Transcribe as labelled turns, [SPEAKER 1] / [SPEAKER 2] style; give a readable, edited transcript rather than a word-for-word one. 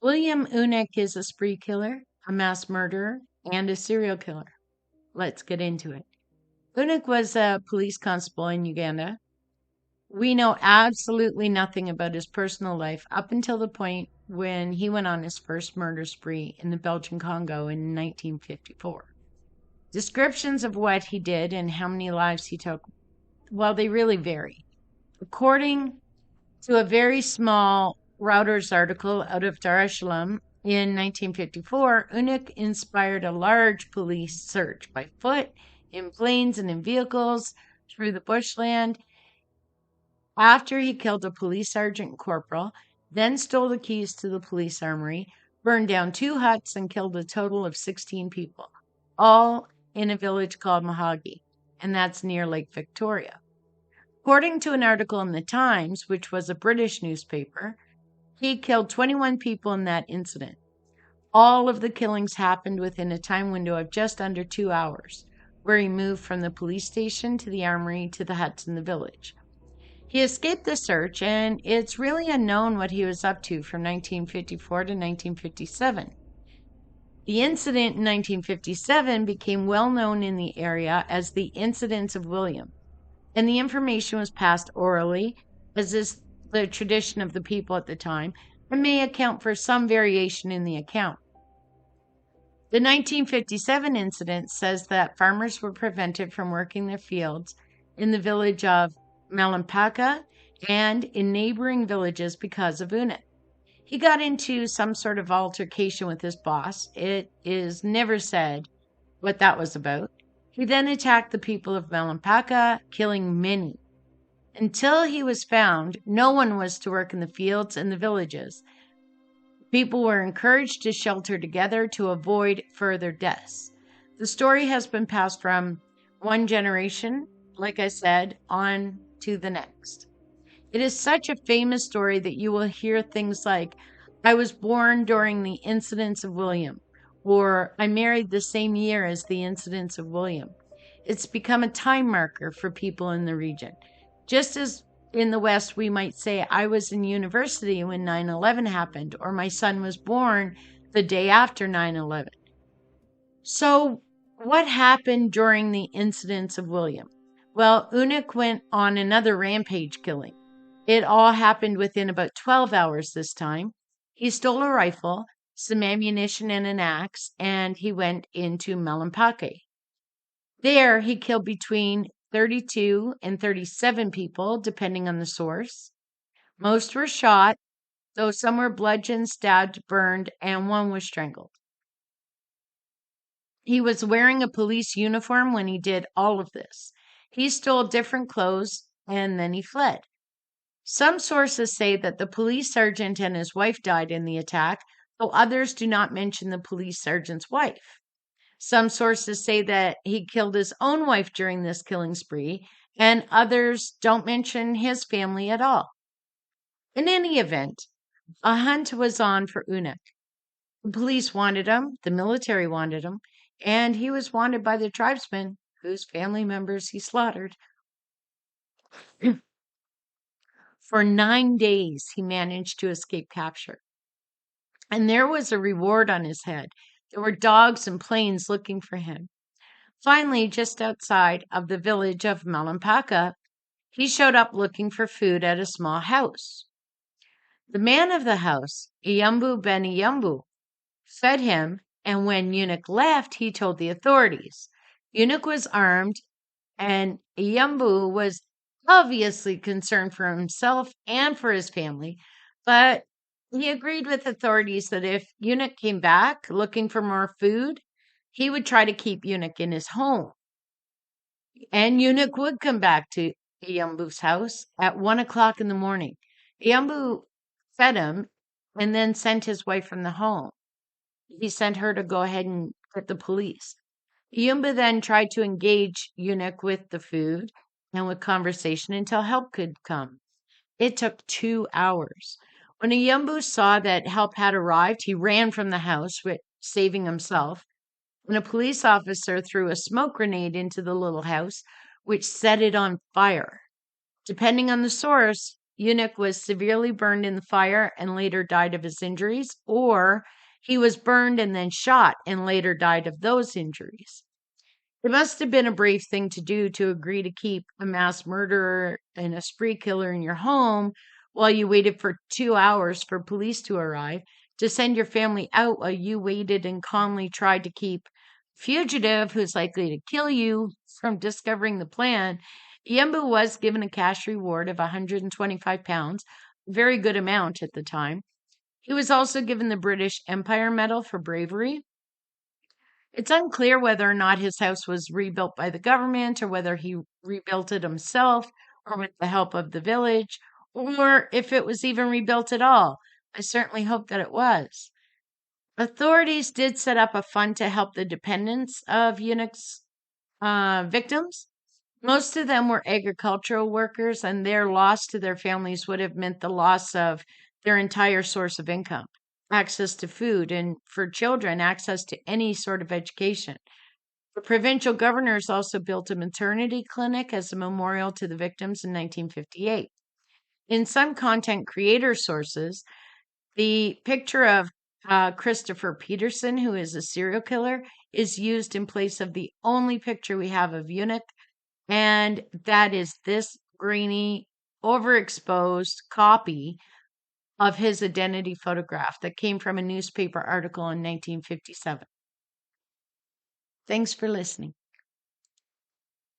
[SPEAKER 1] William Unick is a spree killer, a mass murderer, and a serial killer. Let's get into it. Unick was a police constable in Uganda. We know absolutely nothing about his personal life up until the point when he went on his first murder spree in the Belgian Congo in 1954. Descriptions of what he did and how many lives he took, well, they really vary. According to a very small Reuters article out of Dar es Salaam in 1954, Unick inspired a large police search by foot, in planes, and in vehicles through the bushland after he killed a police sergeant corporal, then stole the keys to the police armory, burned down 2 huts, and killed a total of 16 people, all in a village called Mahagi, and that's near Lake Victoria. According to an article in the Times, which was a British newspaper, he killed 21 people in that incident. All of the killings happened within a time window of just under 2 hours, where he moved from the police station to the armory to the huts in the village. He escaped the search, and it's really unknown what he was up to from 1954 to 1957. The incident in 1957 became well known in the area as the Incidents of William, and the information was passed orally, as is the tradition of the people at the time, and may account for some variation in the account. The 1957 incident says that farmers were prevented from working their fields in the village of Malampaka and in neighboring villages because of Unick. He got into some sort of altercation with his boss. It is never said what that was about. He then attacked the people of Malampaka, killing many. Until he was found, no one was to work in the fields and the villages. People were encouraged to shelter together to avoid further deaths. The story has been passed from one generation, like I said, on to the next. It is such a famous story that you will hear things like, I was born during the incidents of William, or I married the same year as the incidents of William. It's become a time marker for people in the region. Just as in the West, we might say, I was in university when 9/11 happened, or my son was born the day after 9/11. So, what happened during the incidents of William? Well, Unick went on another rampage killing. It all happened within about 12 hours this time. He stole a rifle, some ammunition, and an axe, and he went into Malampake. There, he killed between 32 and 37 people, depending on the source. Most were shot, though some were bludgeoned, stabbed, burned, and one was strangled. He was wearing a police uniform when he did all of this. He stole different clothes and then he fled. Some sources say that the police sergeant and his wife died in the attack, though others do not mention the police sergeant's wife. Some sources say that he killed his own wife during this killing spree, and others don't mention his family at all. In any event, a hunt was on for Unick. The police wanted him, the military wanted him, and he was wanted by the tribesmen whose family members he slaughtered. For 9 days, he managed to escape capture. And there was a reward on his head. There were dogs and planes looking for him. Finally, just outside of the village of Malampaka, he showed up looking for food at a small house. The man of the house, Iyambu Ben Iyambu, fed him, and when Unick left, he told the authorities. Unick was armed, and Iyambu was obviously concerned for himself and for his family, but he agreed with authorities that if Unick came back looking for more food, he would try to keep Unick in his home. And Unick would come back to Iyambu's house at 1 o'clock in the morning. Iyambu fed him and then sent his wife from the home. He sent her to go ahead and get the police. Iyambu then tried to engage Unick with the food and with conversation until help could come. It took 2 hours. When Iyambu saw that help had arrived, he ran from the house, saving himself, and a police officer threw a smoke grenade into the little house, which set it on fire. Depending on the source, Eunuch was severely burned in the fire and later died of his injuries, or he was burned and then shot and later died of those injuries. It must have been a brave thing to do to agree to keep a mass murderer and a spree killer in your home while you waited for 2 hours for police to arrive, to send your family out while you waited and calmly tried to keep a fugitive who's likely to kill you from discovering the plan. Yembu was given a cash reward of £125, a very good amount at the time. He was also given the British Empire Medal for bravery. It's unclear whether or not his house was rebuilt by the government or whether he rebuilt it himself or with the help of the village or if it was even rebuilt at all. I certainly hope that it was. Authorities did set up a fund to help the dependents of eunuchs' victims. Most of them were agricultural workers, and their loss to their families would have meant the loss of their entire source of income, access to food, and for children, access to any sort of education. The provincial governors also built a maternity clinic as a memorial to the victims in 1958. In some content creator sources, the picture of Christopher Peterson, who is a serial killer, is used in place of the only picture we have of Eunuch, and that is this grainy, overexposed copy of his identity photograph that came from a newspaper article in 1957. Thanks for listening.